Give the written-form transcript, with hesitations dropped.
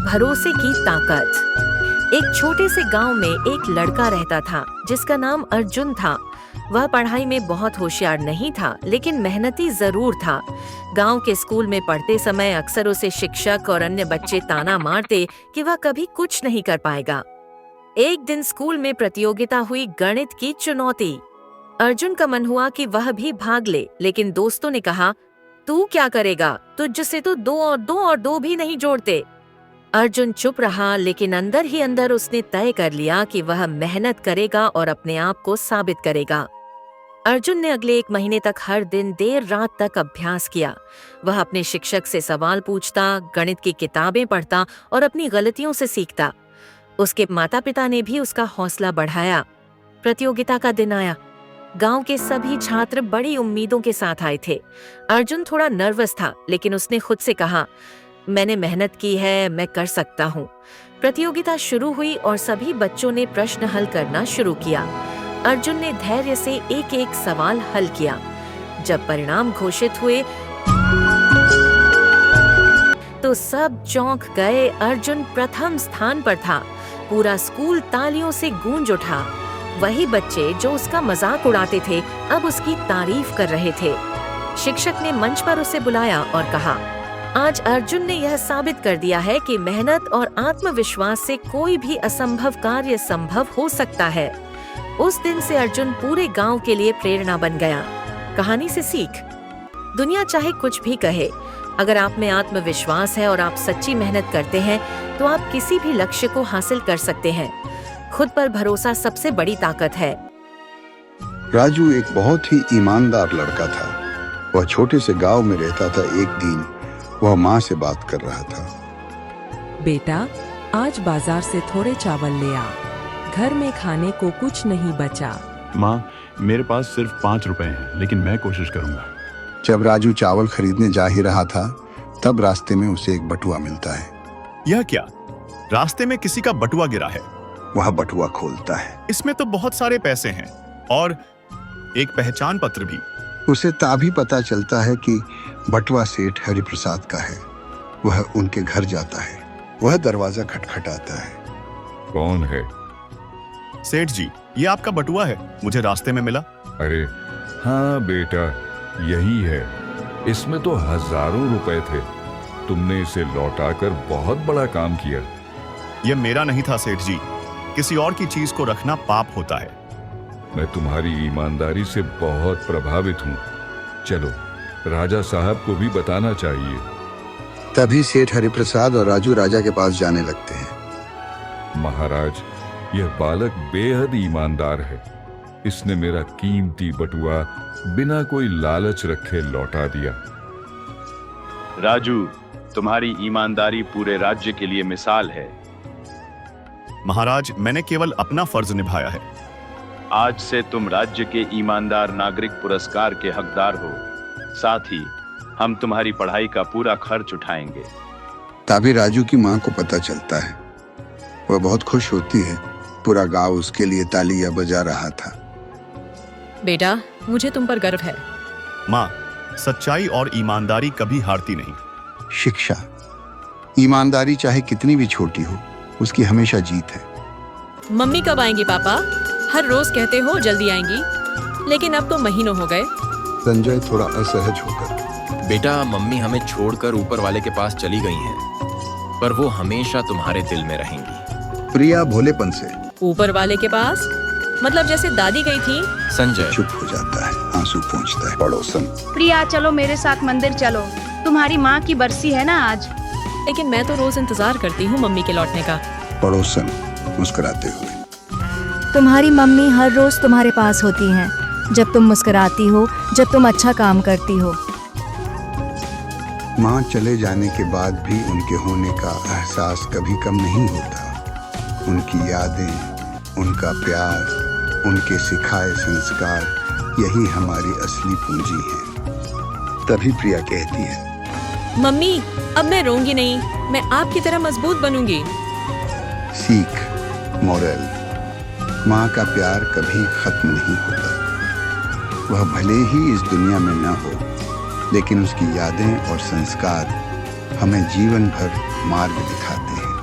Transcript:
भरोसे की ताकत। एक छोटे से गांव में एक लड़का रहता था जिसका नाम अर्जुन था। वह पढ़ाई में बहुत होशियार नहीं था, लेकिन मेहनती जरूर था। गांव के स्कूल में पढ़ते समय अक्सर उसे शिक्षक और अन्य बच्चे ताना मारते कि वह कभी कुछ नहीं कर पाएगा। एक दिन स्कूल में प्रतियोगिता हुई गणित की चुनौती। अर्जुन का मन हुआ कि वह भी भाग ले, लेकिन दोस्तों ने कहा, तू क्या करेगा, तुझसे तो 2 और 2 भी नहीं जोड़ते। अर्जुन चुप रहा, लेकिन अंदर ही अंदर उसने तय कर लिया कि वह मेहनत करेगा और अपने आप को साबित करेगा। अर्जुन ने अगले 1 महीने तक हर दिन देर रात तक अभ्यास किया। वह अपने शिक्षक से सवाल पूछता, गणित की किताबें पढ़ता और अपनी गलतियों से सीखता। उसके माता पिता ने भी उसका हौसला बढ़ाया। प्रतियोगिता का दिन आया। गांव के सभी छात्र बड़ी उम्मीदों के साथ आए थे। अर्जुन थोड़ा नर्वस था, लेकिन उसने खुद से कहा, मैंने मेहनत की है, मैं कर सकता हूँ। प्रतियोगिता शुरू हुई और सभी बच्चों ने प्रश्न हल करना शुरू किया। अर्जुन ने धैर्य से एक एक सवाल हल किया। जब परिणाम घोषित हुए तो सब चौंक गए। अर्जुन प्रथम स्थान पर था। पूरा स्कूल तालियों से गूंज उठा। वही बच्चे जो उसका मजाक उड़ाते थे अब उसकी तारीफ कर रहे थे। शिक्षक ने मंच पर उसे बुलाया और कहा, आज अर्जुन ने यह साबित कर दिया है कि मेहनत और आत्मविश्वास से कोई भी असंभव कार्य संभव हो सकता है। उस दिन से अर्जुन पूरे गांव के लिए प्रेरणा बन गया। कहानी से सीख, दुनिया चाहे कुछ भी कहे, अगर आप में आत्मविश्वास है और आप सच्ची मेहनत करते हैं तो आप किसी भी लक्ष्य को हासिल कर सकते हैं। खुद पर भरोसा सबसे बड़ी ताकत है। राजू एक बहुत ही ईमानदार लड़का था। वह छोटे से गांव में रहता था। एक दिन वह माँ से बात कर रहा था। बेटा, आज बाजार से थोड़े चावल ले आ, घर में खाने को कुछ नहीं बचा। माँ, मेरे पास सिर्फ 5 रुपए हैं, लेकिन मैं कोशिश करूंगा। जब राजू चावल खरीदने जा ही रहा था, तब रास्ते में उसे एक बटुआ मिलता है। यह क्या? रास्ते में किसी का बटुआ गिरा है। वह बटुआ खोलता है। इसमें तो बहुत सारे पैसे हैं और एक पहचान पत्र भी। उसे तभी पता चलता है कि बटुआ सेठ हरिप्रसाद का है। वह उनके घर जाता है। वह दरवाजा खटखटाता है। कौन है? सेठ जी, ये आपका बटुआ है, मुझे रास्ते में मिला। अरे हाँ बेटा, यही है। इसमें तो हजारों रुपए थे। तुमने इसे लौटाकर बहुत बड़ा काम किया। यह मेरा नहीं था सेठ जी। किसी और की चीज को रखना पाप होता है। मैं तुम्हारी ईमानदारी से बहुत प्रभावित हूँ। चलो, राजा साहब को भी बताना चाहिए। तभी सेठ हरिप्रसाद और राजू राजा के पास जाने लगते हैं। महाराज, यह बालक बेहद ईमानदार है। इसने मेरा कीमती बटुआ बिना कोई लालच रखे लौटा दिया। राजू, तुम्हारी ईमानदारी पूरे राज्य के लिए मिसाल है। महाराज, मैंने केवल अपना फर्ज निभाया है। आज से तुम राज्य के ईमानदार नागरिक पुरस्कार के हकदार हो। साथ ही हम तुम्हारी पढ़ाई का पूरा खर्च उठाएंगे। तभी राजू की माँ को पता चलता है। वह बहुत खुश होती है। पूरा गांव उसके लिए तालियां बजा रहा था। बेटा, मुझे तुम पर गर्व है। माँ, सच्चाई और ईमानदारी कभी हारती नहीं। शिक्षा, ईमानदारी चाहे कितनी भी छोटी हो, उसकी हमेशा जीत है। मम्मी कब आएंगी पापा? हर रोज कहते हो जल्दी आएंगी, लेकिन अब तो महीनों हो गए। संजय थोड़ा असहज होकर, बेटा, मम्मी हमें छोड़कर ऊपर वाले के पास चली गई हैं, पर वो हमेशा तुम्हारे दिल में रहेंगी। प्रिया भोलेपन से, ऊपर वाले के पास मतलब जैसे दादी गई थी। संजय चुप हो जाता है। आंसू पोंछता है। पड़ोसन, प्रिया, चलो मेरे साथ मंदिर चलो, तुम्हारी माँ की बरसी है ना आज। लेकिन मैं तो रोज इंतजार करती हूँ मम्मी के लौटने का। पड़ोसन मुस्कुराते हुए, तुम्हारी मम्मी हर रोज तुम्हारे पास होती हैं, जब तुम मुस्कुराती हो, जब तुम अच्छा काम करती हो। माँ चले जाने के बाद भी उनके होने का एहसास कभी कम नहीं होता। उनकी यादें, उनका प्यार, उनके सिखाए संस्कार, यही हमारी असली पूंजी है। तभी प्रिया कहती है, मम्मी, अब मैं रोऊंगी नहीं, मैं आपकी तरह मजबूत बनूंगी। सीख, मोरल, माँ का प्यार कभी खत्म नहीं होता। वह भले ही इस दुनिया में न हो, लेकिन उसकी यादें और संस्कार हमें जीवन भर मार्ग दिखाते हैं।